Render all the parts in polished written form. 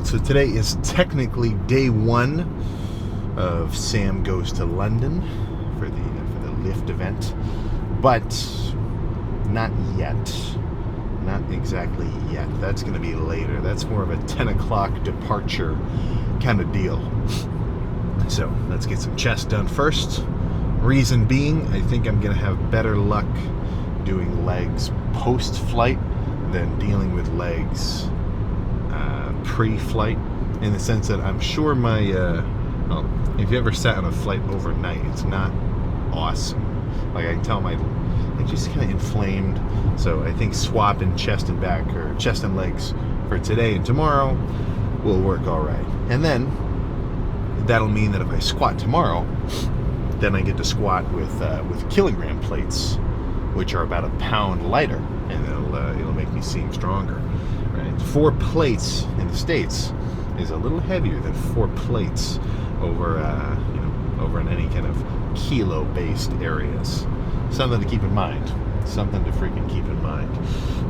so today is technically day one of Sam Goes to London for the lift event, but not yet. Not exactly yet. That's going to be later. That's more of a 10 o'clock departure kind of deal. So let's get some chest done first. Reason being, I think I'm going to have better luck doing legs post-flight than dealing with legs pre-flight, in the sense that I'm sure my if you ever sat on a flight overnight, it's not awesome. Like, I can tell my just kind of inflamed. So I think swapping chest and back, or chest and legs, for today and tomorrow will work all right. And then that'll mean that if I squat tomorrow, then I get to squat with kilogram plates, which are about a pound lighter, and it'll make me seem stronger. Right? 4 plates in the States is a little heavier than 4 plates over over in any kind of kilo-based areas. Something to keep in mind. Something to freaking keep in mind.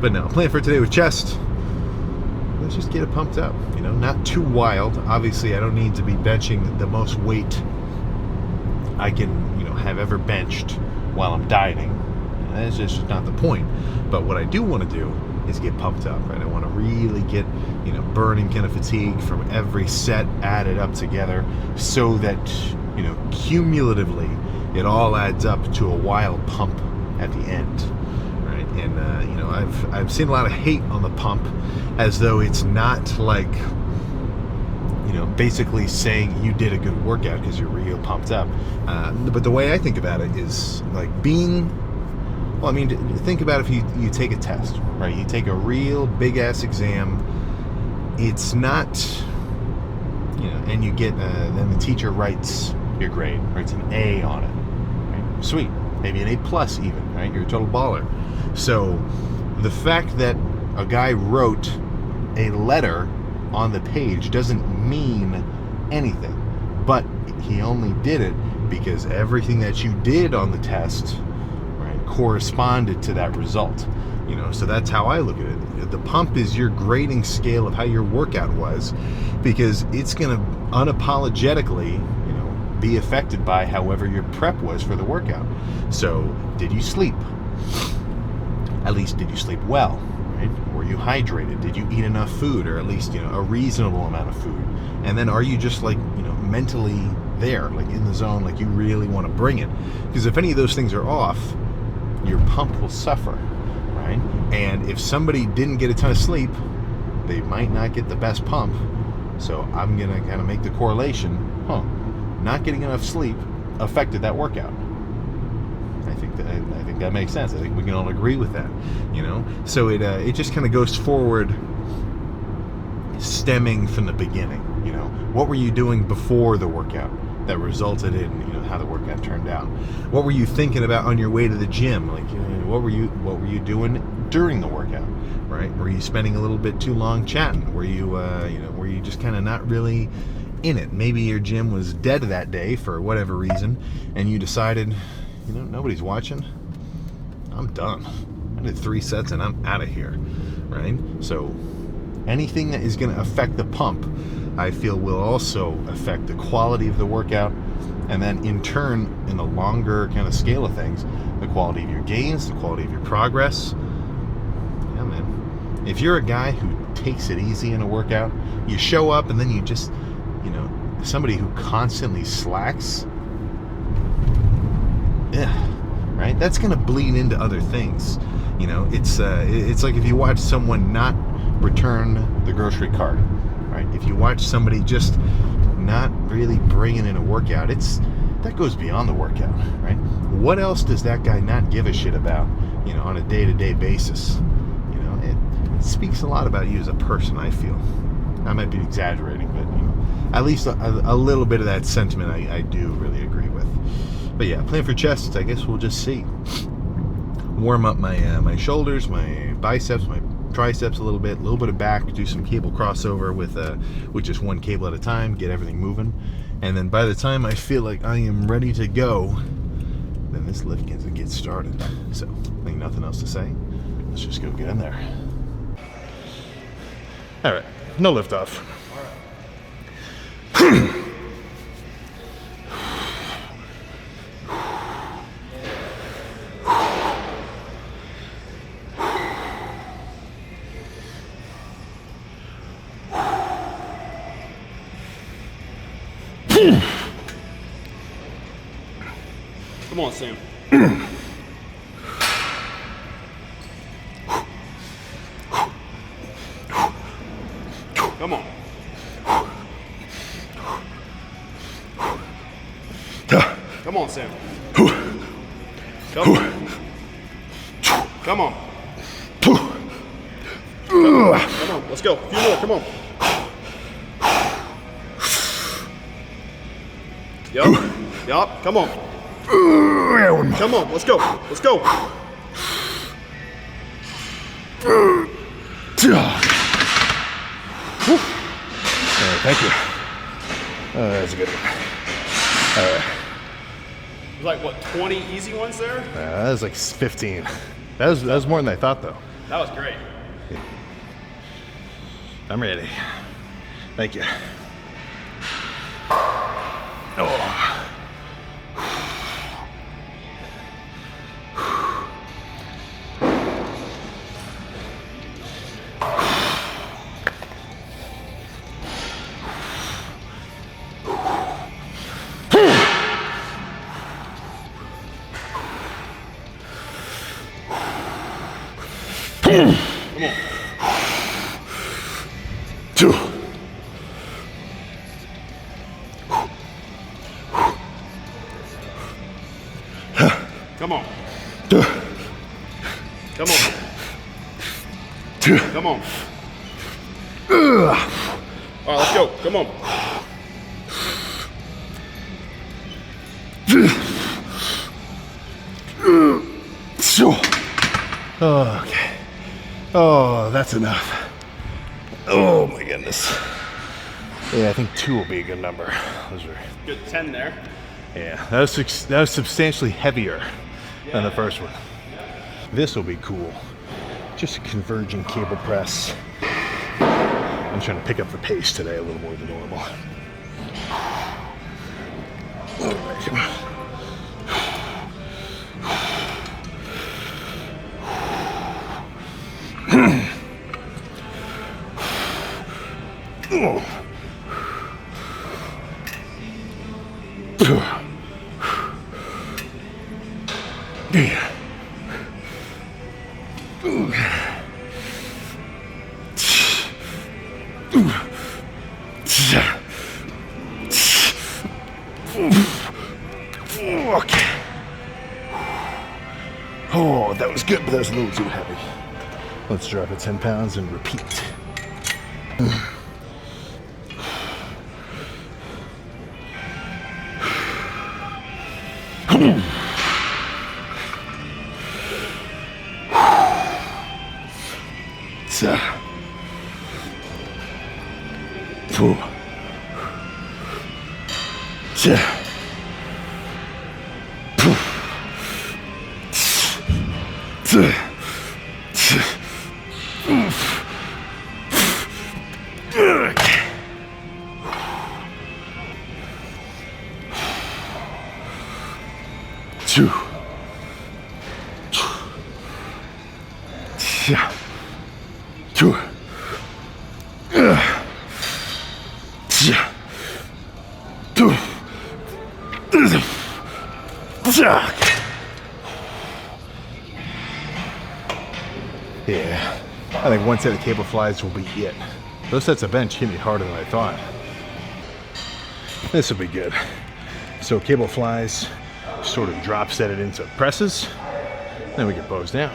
But no, plan for today with chest. Let's just get it pumped up. Not too wild. Obviously, I don't need to be benching the most weight I can, have ever benched while I'm dieting. That's just not the point. But what I do want to do is get pumped up, right? I want to really get, burning kind of fatigue from every set added up together, so that, cumulatively, it all adds up to a wild pump at the end, right? And I've seen a lot of hate on the pump, as though it's not like, basically saying you did a good workout because you're real pumped up. But the way I think about it is like think about if you take a test, right? You take a real big ass exam. It's not, and you get, then the teacher writes your grade, writes an A on it, right? Sweet, maybe an A plus even, right? You're a total baller. So the fact that a guy wrote a letter on the page doesn't mean anything, but he only did it because everything that you did on the test, right, corresponded to that result. So that's how I look at it. The pump is your grading scale of how your workout was, because it's going to unapologetically, be affected by however your prep was for the workout. So, did you sleep? At least, did you sleep well? Right? Were you hydrated? Did you eat enough food, or at least, a reasonable amount of food? And then, are you just like, mentally there, like in the zone, like you really want to bring it? Because if any of those things are off, your pump will suffer, right? And if somebody didn't get a ton of sleep, they might not get the best pump. So I'm gonna kind of make the correlation. Not getting enough sleep affected that workout. I think that makes sense. I think we can all agree with that. So it just kind of goes forward, stemming from the beginning. What were you doing before the workout that resulted in how the workout turned out? What were you thinking about on your way to the gym? Like, what were you doing during the workout? Right? Were you spending a little bit too long chatting? Were you were you just kind of not really in it? Maybe your gym was dead that day for whatever reason, and you decided, nobody's watching. I'm done. I did 3 sets and I'm out of here, right? So anything that is going to affect the pump, I feel, will also affect the quality of the workout, and then in turn, in the longer kind of scale of things, the quality of your gains, the quality of your progress. Yeah, man. If you're a guy who takes it easy in a workout, you show up and then you just, somebody who constantly slacks, right? That's going to bleed into other things. It's like if you watch someone not return the grocery cart, right? If you watch somebody just not really bringing in a workout, that goes beyond the workout, right? What else does that guy not give a shit about, on a day-to-day basis? It speaks a lot about you as a person, I feel. I might be exaggerating, but at least a little bit of that sentiment I do really agree with. But yeah, plan for chest, I guess we'll just see. Warm up my shoulders, my biceps, my triceps a little bit of back, do some cable crossover with just one cable at a time, get everything moving. And then by the time I feel like I am ready to go, then this lift gets started. So, I think nothing else to say. Let's just go get in there. All right, no lift off. Come on, Sam. Come on. Come on, Sam. Come on. Come on. Come on. Let's go. A few more. Come on. Yup. Come on. Come on. Let's go. Let's go. Thank you. That's a good one. All right. It was like, what, 20 easy ones there? That was like 15. That was more than I thought, though. That was great. I'm ready. Thank you. Oh. Come on. 2. Come on. Come on. 2. Come on. All right, let's go. Come on. Okay. Oh, that's enough. Oh my goodness. Yeah, I think 2 will be a good number. Those are Good 10 there. Yeah, that was substantially heavier than the first one. This will be cool. Just a converging cable press. I'm trying to pick up the pace today a little more than normal. All right, come on. Okay. Oh, that was good, but that was a little too heavy. Let's drop it 10 pounds and repeat. Yeah, I think one set of cable flies will be it. Those sets of bench hit me harder than I thought. This will be good. So cable flies, sort of drop set it into presses, then we get bows down.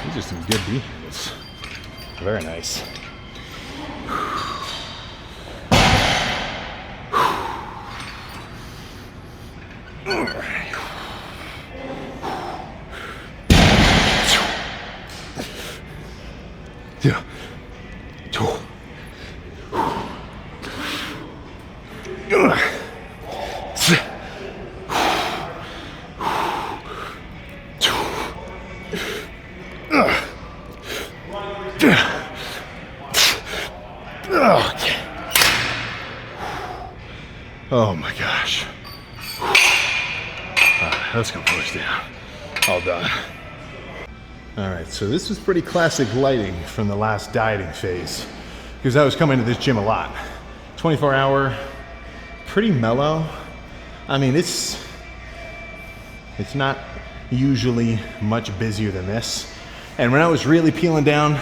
These are some good vehicles. Very nice. Yeah. Okay. Oh my gosh. Let's go push down. All done. All right, so this was pretty classic lighting from the last dieting phase because I was coming to this gym a lot. 24-hour, pretty mellow. I mean, it's not usually much busier than this. And when I was really peeling down,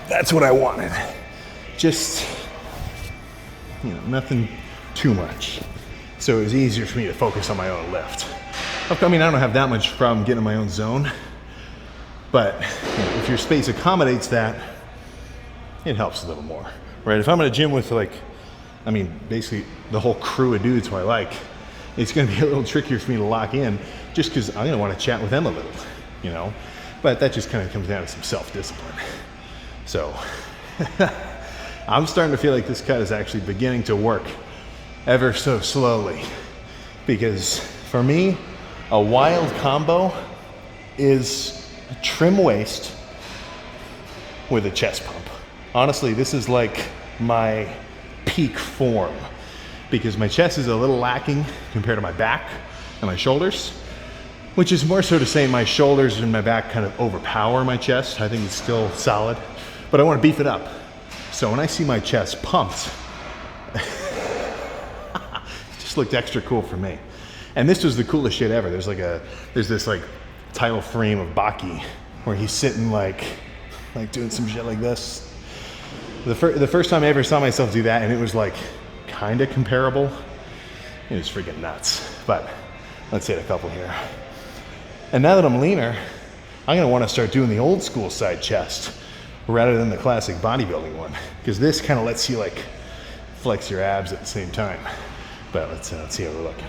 that's what I wanted. Just, nothing too much. So it was easier for me to focus on my own lift. I mean, I don't have that much problem getting in my own zone, but if your space accommodates that, it helps a little more, right? If I'm in a gym with basically the whole crew of dudes who I like, it's gonna be a little trickier for me to lock in just because I'm gonna wanna chat with them a little, But that just kind of comes down to some self-discipline. So I'm starting to feel like this cut is actually beginning to work ever so slowly, because for me, a wild combo is a trim waist with a chest pump. Honestly, this is like my peak form because my chest is a little lacking compared to my back and my shoulders, which is more so to say my shoulders and my back kind of overpower my chest. I think it's still solid, but I want to beef it up. So when I see my chest pumped, it just looked extra cool for me. And this was the coolest shit ever. There's this title frame of Baki where he's sitting like doing some shit like this. The first time I ever saw myself do that, and it was like kind of comparable, it was freaking nuts. But let's hit a couple here. And now that I'm leaner, I'm gonna wanna start doing the old school side chest rather than the classic bodybuilding one, because this kind of lets you flex your abs at the same time. But let's see how we're looking.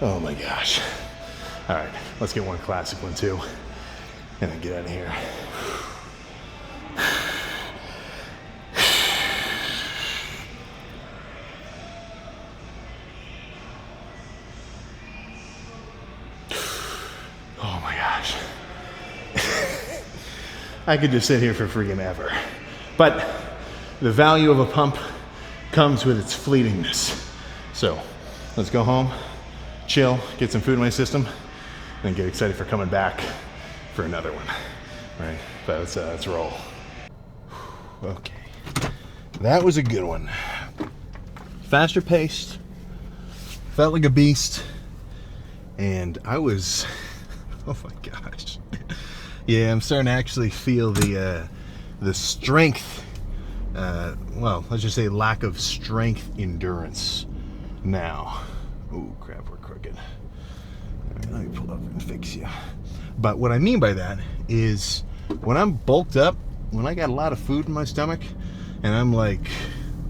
Oh my gosh. All right, let's get one classic one too, and then get out of here. Oh my gosh. I could just sit here for freaking ever. But the value of a pump comes with its fleetingness. So let's go home, chill, get some food in my system, and get excited for coming back for another one, right? But let's roll. Okay, that was a good one. Faster paced, felt like a beast, and I was, oh my gosh. Yeah, I'm starting to actually feel the strength, well, let's just say lack of strength endurance now. Ooh, crap, we're crooked. All right, let me pull up and fix you. But what I mean by that is when I'm bulked up, when I got a lot of food in my stomach, and I'm well,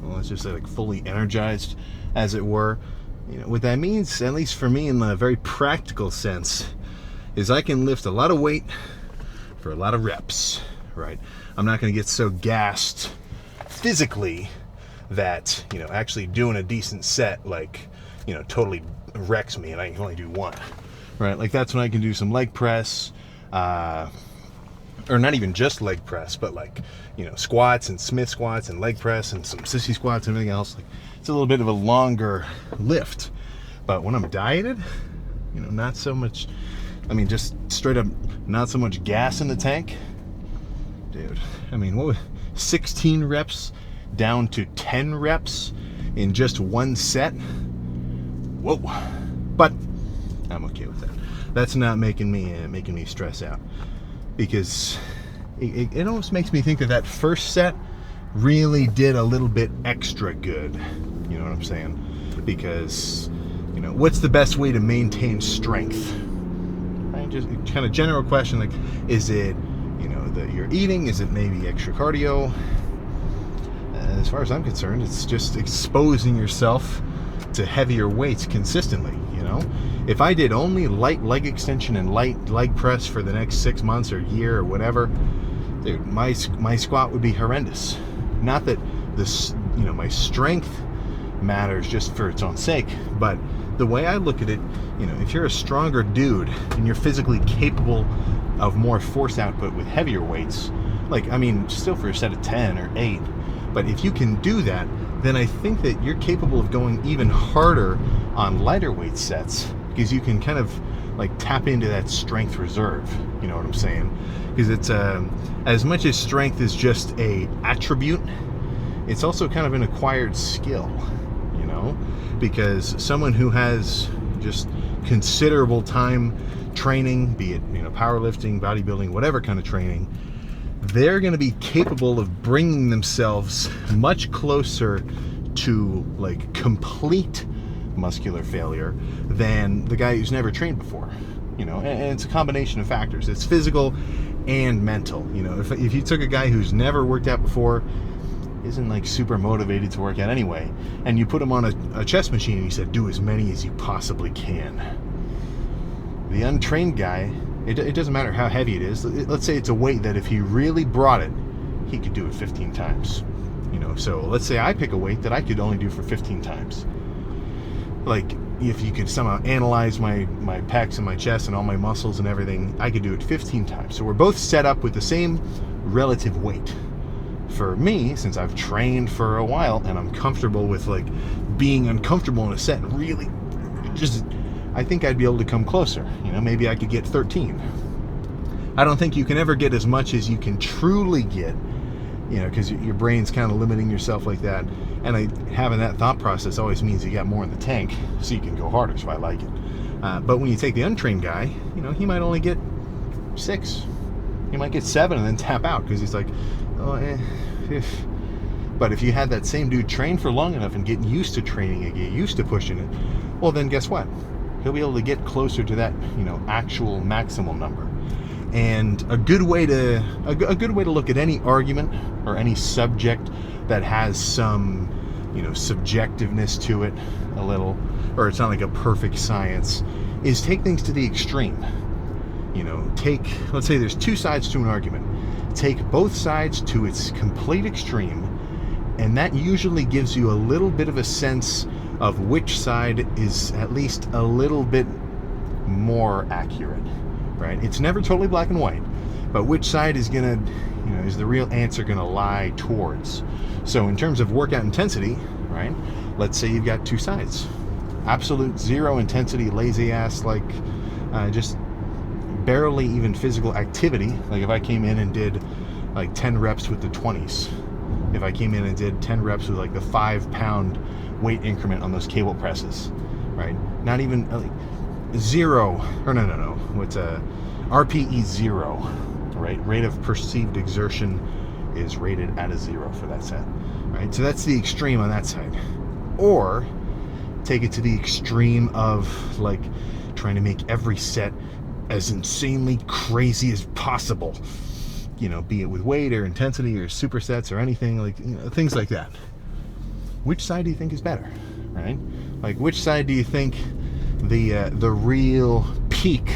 let's just say fully energized, as it were, what that means, at least for me in a very practical sense, is I can lift a lot of weight for a lot of reps, right? I'm not gonna get so gassed physically that, actually doing a decent set, totally wrecks me and I can only do one, right? That's when I can do some leg press, or not even just leg press, but squats and Smith squats and leg press and some sissy squats and everything else. It's a little bit of a longer lift. But when I'm dieted, not so much, just straight up not so much gas in the tank. Dude, what was 16 reps down to 10 reps in just one set? Whoa. But I'm okay with that. That's not making me stress out, because it almost makes me think that first set really did a little bit extra good. You know what I'm saying? Because, what's the best way to maintain strength? Right? Just kind of general question, is it, that you're eating? Is it maybe extra cardio? as far as I'm concerned, it's just exposing yourself to heavier weights consistently, you know? If I did only light leg extension and light leg press for the next 6 months or year or whatever, dude, my squat would be horrendous. Not that this, you know, my strength matters just for its own sake, but the way I look at it, you know, if you're a stronger dude and you're physically capable of more force output with heavier weights, like, I mean, still for a set of 10 or 8, but if you can do that, then I think that you're capable of going even harder on lighter weight sets, because you can kind of like tap into that strength reserve, you know what I'm saying? Because it's as much as strength is just a attribute, it's also kind of an acquired skill, you know? Because someone who has just considerable time training, be it, you know, powerlifting, bodybuilding, whatever kind of training, they're going to be capable of bringing themselves much closer to like complete muscular failure than the guy who's never trained before, you know. And it's a combination of factors. It's physical and mental, you know. If you took a guy who's never worked out before, isn't like super motivated to work out anyway, and you put him on a chest machine and you said, do as many as you possibly can, the untrained guy, it doesn't matter how heavy it is. Let's say it's a weight that if he really brought it, he could do it 15 times. You know, so let's say I pick a weight that I could only do for 15 times. Like, if you could somehow analyze my pecs and my chest and all my muscles and everything, I could do it 15 times. So we're both set up with the same relative weight. For me, since I've trained for a while and I'm comfortable with like being uncomfortable in a set and really just, I think I'd be able to come closer. You know, maybe I could get 13. I don't think you can ever get as much as you can truly get, you know, because your brain's kind of limiting yourself like that. And having that thought process always means you got more in the tank, so you can go harder, so I like it. But when you take the untrained guy, you know, he might only get 6. He might get 7 and then tap out because he's like, oh, But if you had that same dude train for long enough and get used to training and get used to pushing it, well, then guess what? He'll be able to get closer to that, you know, actual maximal number. And a good way to look at any argument or any subject that has some, you know, subjectiveness to it a little, or it's not like a perfect science, is take things to the extreme. You know, let's say there's 2 sides to an argument. Take both sides to its complete extreme, and that usually gives you a little bit of a sense of which side is at least a little bit more accurate, right? It's never totally black and white, but which side is gonna, you know, is the real answer gonna lie towards? So in terms of workout intensity, right? Let's say you've got 2 sides. Absolute 0 intensity, lazy ass, like just barely even physical activity. Like if I came in and did like 10 reps with the 20s, if I came in and did 10 reps with like the 5-pound weight increment on those cable presses, right? Not even like 0, or no, what's RPE 0, right? Rate of perceived exertion is rated at a 0 for that set, right? So that's the extreme on that side. Or take it to the extreme of like trying to make every set as insanely crazy as possible, you know, be it with weight or intensity or supersets or anything, like, you know, things like that. Which side do you think is better, right? Like, which side do you think the real peak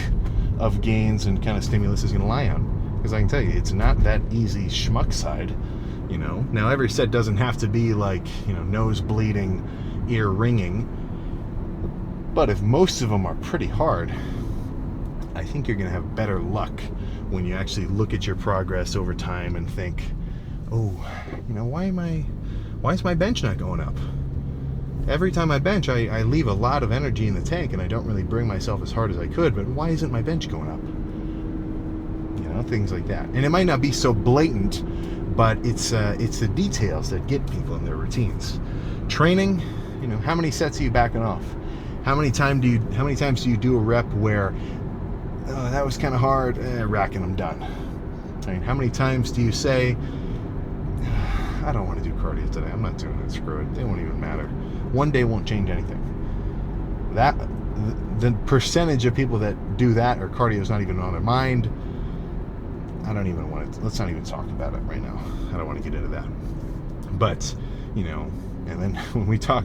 of gains and kind of stimulus is going to lie on? Because I can tell you, it's not that easy schmuck side, you know. Now, every set doesn't have to be like, you know, nose bleeding, ear ringing, but if most of them are pretty hard, I think you're going to have better luck when you actually look at your progress over time and think, oh, you know, why is my bench not going up? Every time I bench, I leave a lot of energy in the tank and I don't really bring myself as hard as I could, but why isn't my bench going up? You know, things like that. And it might not be so blatant, but it's the details that get people in their routines. Training, you know, how many sets are you backing off? How many times do you do a rep where, oh, that was kind of hard, racking them done? I mean, how many times do you say, I don't want to do cardio today, I'm not doing it, screw it, it won't even matter. One day won't change anything. The percentage of people that do that, or cardio is not even on their mind, I don't even want to, let's not even talk about it right now. I don't want to get into that. But you know. And then when we talk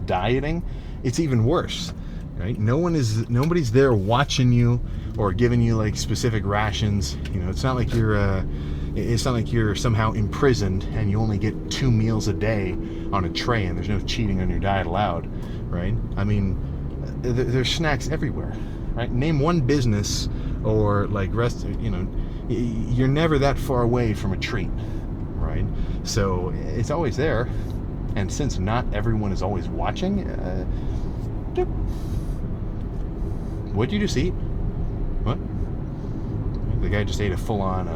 dieting, it's even worse, right? Nobody's there watching you or giving you like specific rations. You know, it's not like you're somehow imprisoned and you only get 2 meals a day on a tray and there's no cheating on your diet allowed, right? I mean, there's snacks everywhere, right? Name one business or like you're never that far away from a treat, right? So it's always there. And since not everyone is always watching, what'd you just eat? What? The guy just ate a full-on,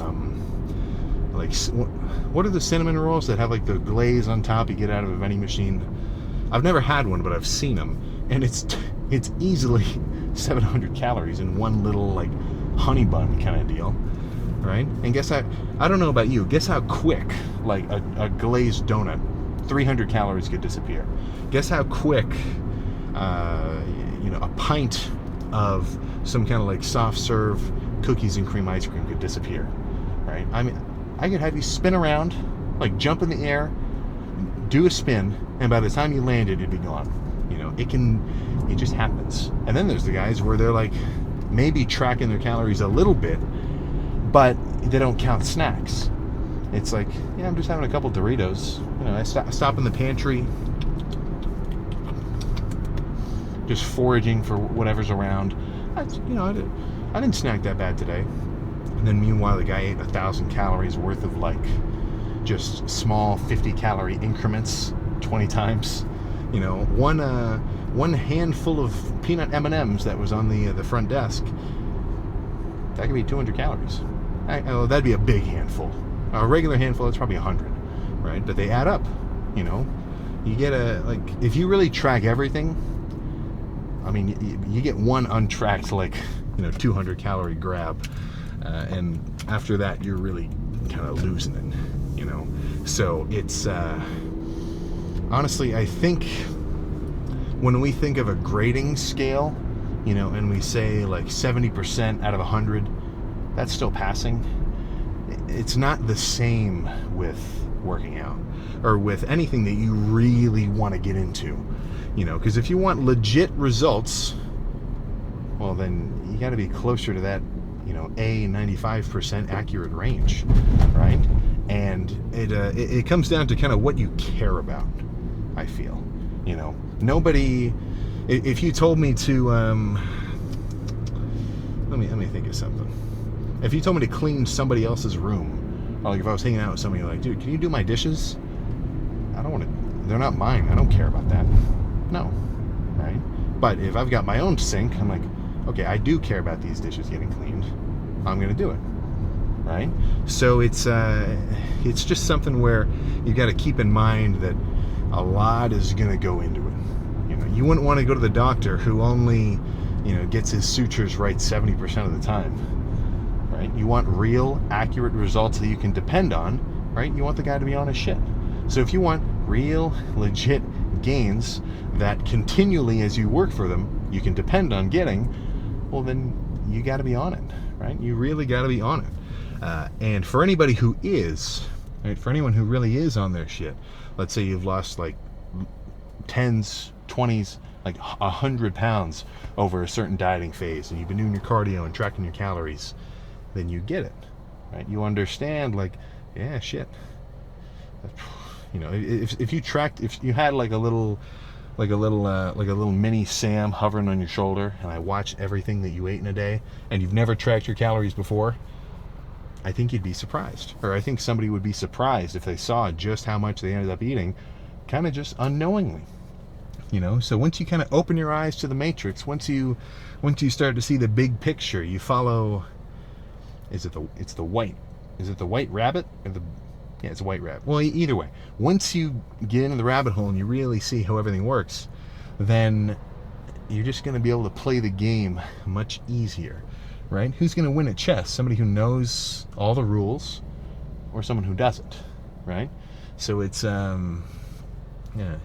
what are the cinnamon rolls that have like the glaze on top you get out of a vending machine? I've never had one, but I've seen them, and it's easily 700 calories in one little like honey bun kind of deal, right? And guess I don't know about you. Guess how quick like a glazed donut, 300 calories could disappear. Guess how quick, a pint of some kind of like soft serve cookies and cream ice cream could disappear, right? I mean, I could have you spin around, like jump in the air, do a spin, and by the time you landed, it'd be gone. You know, it just happens. And then there's the guys where they're like maybe tracking their calories a little bit, but they don't count snacks. It's like, yeah, I'm just having a couple Doritos. You know, I stop in the pantry, just foraging for whatever's around. I didn't snack that bad today. And then meanwhile, the guy ate 1,000 calories worth of like just small 50-calorie increments 20 times. You know, one handful of peanut M&Ms that was on the front desk, that could be 200 calories. That'd be a big handful. A regular handful, it's probably 100, right? But they add up, you know. You get if you really track everything, I mean, you get one untracked, 200 calorie grab. And after that, you're really kind of losing it, you know. So it's, honestly, I think when we think of a grading scale, you know, and we say like 70% out of 100, that's still passing. It's not the same with working out or with anything that you really want to get into, you know, because if you want legit results, well, then you got to be closer to that, you know, 95% accurate range, right? And it comes down to kind of what you care about, I feel. You know, nobody, if you told me to, let me think of something. If you told me to clean somebody else's room, or like if I was hanging out with somebody, like, dude, can you do my dishes? I don't want to, they're not mine. I don't care about that. No, right? But if I've got my own sink, I'm like, okay, I do care about these dishes getting cleaned. I'm going to do it, right? So it's just something where you got to keep in mind that a lot is going to go into it. You know, you wouldn't want to go to the doctor who only, you know, gets his sutures right 70% of the time, right? You want real, accurate results that you can depend on, right? You want the guy to be on his shit. So if you want real, legit gains that continually, as you work for them, you can depend on getting, well, then you got to be on it, right? You really got to be on it. And for anybody who is, right, for anyone who really is on their shit, let's say you've lost like 10s, 20s, like 100 pounds over a certain dieting phase, and you've been doing your cardio and tracking your calories, then you get it, right? You understand, like, yeah, shit. You know, if you had like a little mini Sam hovering on your shoulder, and I watched everything that you ate in a day, and you've never tracked your calories before, I think you'd be surprised. Or I think somebody would be surprised if they saw just how much they ended up eating, kind of just unknowingly. You know, so once you kind of open your eyes to the matrix, once you start to see the big picture, you follow. Is it the white rabbit? Yeah, it's a white rabbit. Well, either way, once you get into the rabbit hole and you really see how everything works, then you're just going to be able to play the game much easier, right? Who's going to win at chess? Somebody who knows all the rules, or someone who doesn't, right? So it's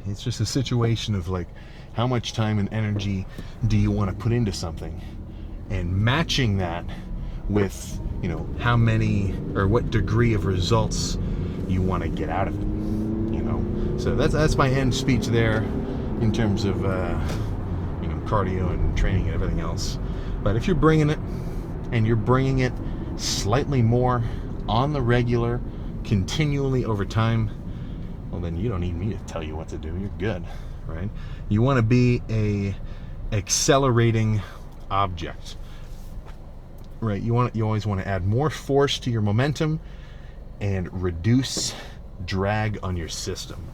it's just a situation of like, how much time and energy do you want to put into something, and matching that with, you know, how many or what degree of results you want to get out of it, you know. So that's my end speech there in terms of cardio and training and everything else. But if you're bringing it, and you're bringing it slightly more on the regular, continually over time, well, then you don't need me to tell you what to do. You're good, right? You want to be a accelerating object, right? You always want to add more force to your momentum and reduce drag on your system,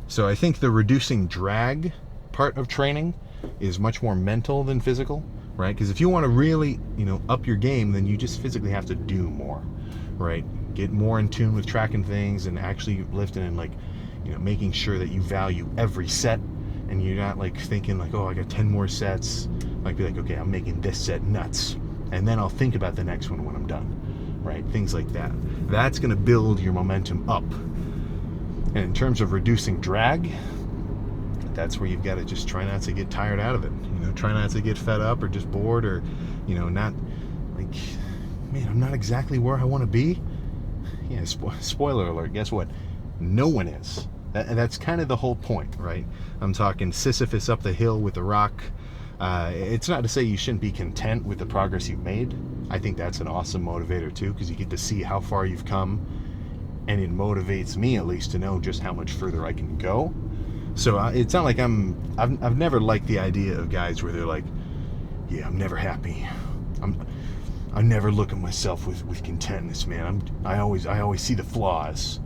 So I think the reducing drag part of training is much more mental than physical, right? Because if you want to really, up your game, then you just physically have to do more, right? Get more in tune with tracking things and actually lifting and making sure that you value every set, and you're not thinking oh, I got 10 more sets. Be okay, I'm making this set nuts, and then I'll think about the next one when I'm done, right? Things like that. That's going to build your momentum up. And in terms of reducing drag, that's where you've got to just try not to get tired out of it. Try not to get fed up or just bored or, not man, I'm not exactly where I want to be. Yeah, spoiler alert, guess what? No one is. That's kind of the whole point, right? I'm talking Sisyphus up the hill with the rock. It's not to say you shouldn't be content with the progress you've made. I think that's an awesome motivator too, because you get to see how far you've come, and it motivates me at least to know just how much further I can go. So it's not like I've never liked the idea of guys where they're yeah, I'm never happy. I never look at myself with contentness, man. I always see the flaws.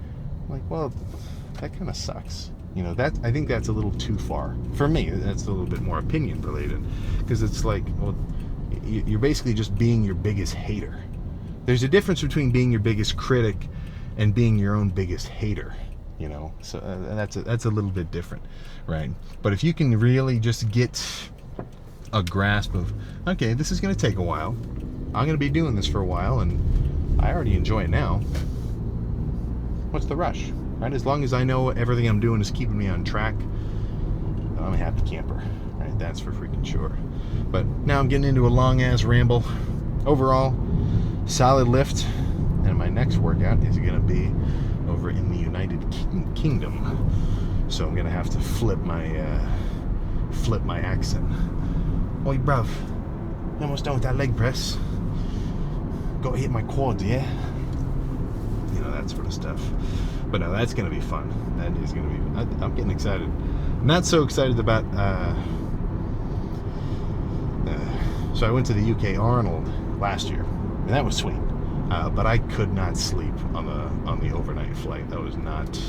I'm well, that kind of sucks. I think that's a little too far for me. That's a little bit more opinion related, because it's well, you're basically just being your biggest hater. There's a difference between being your biggest critic and being your own biggest hater. So that's a little bit different, right? But if you can really just get a grasp of, okay, this is going to take a while. I'm going to be doing this for a while, and I already enjoy it now. What's the rush, right? As long as I know everything I'm doing is keeping me on track, I'm a happy camper, right? That's for freaking sure. But now I'm getting into a long-ass ramble. Overall, solid lift, and my next workout is going to be over in the United Kingdom, so I'm gonna have to flip my accent. Oi, bruv, you almost done with that leg press. Got to hit my quads, yeah. That sort of stuff. But no, that's gonna be fun. That is gonna be. I'm getting excited. Not so excited about. So I went to the UK Arnold last year, and that was sweet. But I could not sleep on the overnight flight. That was not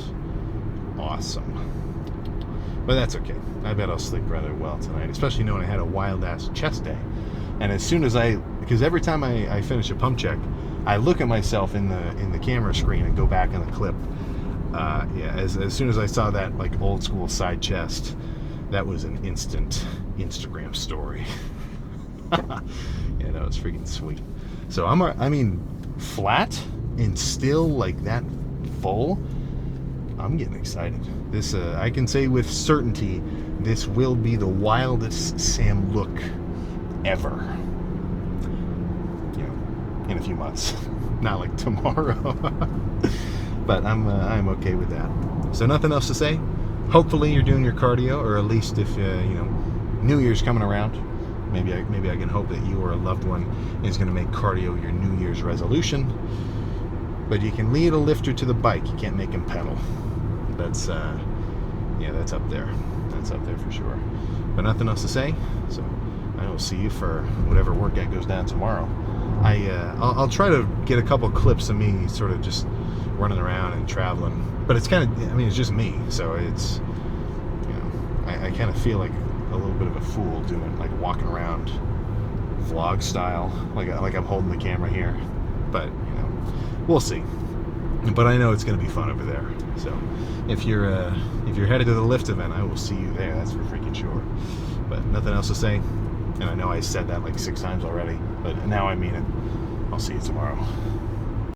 awesome. But that's okay. I bet I'll sleep rather well tonight, especially knowing I had a wild-ass chest day. And as soon as because every time I finish a pump check, I look at myself in the camera screen and go back in the clip. As soon as I saw that old school side chest, that was an instant Instagram story. Yeah, that was freaking sweet. So flat and still that full, I'm getting excited. This I can say with certainty, this will be the wildest Sam look ever. In a few months, not like tomorrow. But I'm okay with that. So nothing else to say. Hopefully you're doing your cardio, or at least if New Year's coming around. Maybe I can hope that you or a loved one is going to make cardio your New Year's resolution. But you can lead a lifter to the bike. You can't make him pedal. That's that's up there. That's up there for sure. But nothing else to say. So I will see you for whatever workout goes down tomorrow. I'll try to get a couple clips of me sort of just running around and traveling. But it's kind of, it's just me. So it's, I kind of feel like a little bit of a fool doing walking around vlog style, like I'm holding the camera here. But we'll see. But I know it's going to be fun over there. So if you're headed to the lift event, I will see you there. That's for freaking sure. But nothing else to say. And I know I said that 6 times already, but now I mean it. I'll see you tomorrow.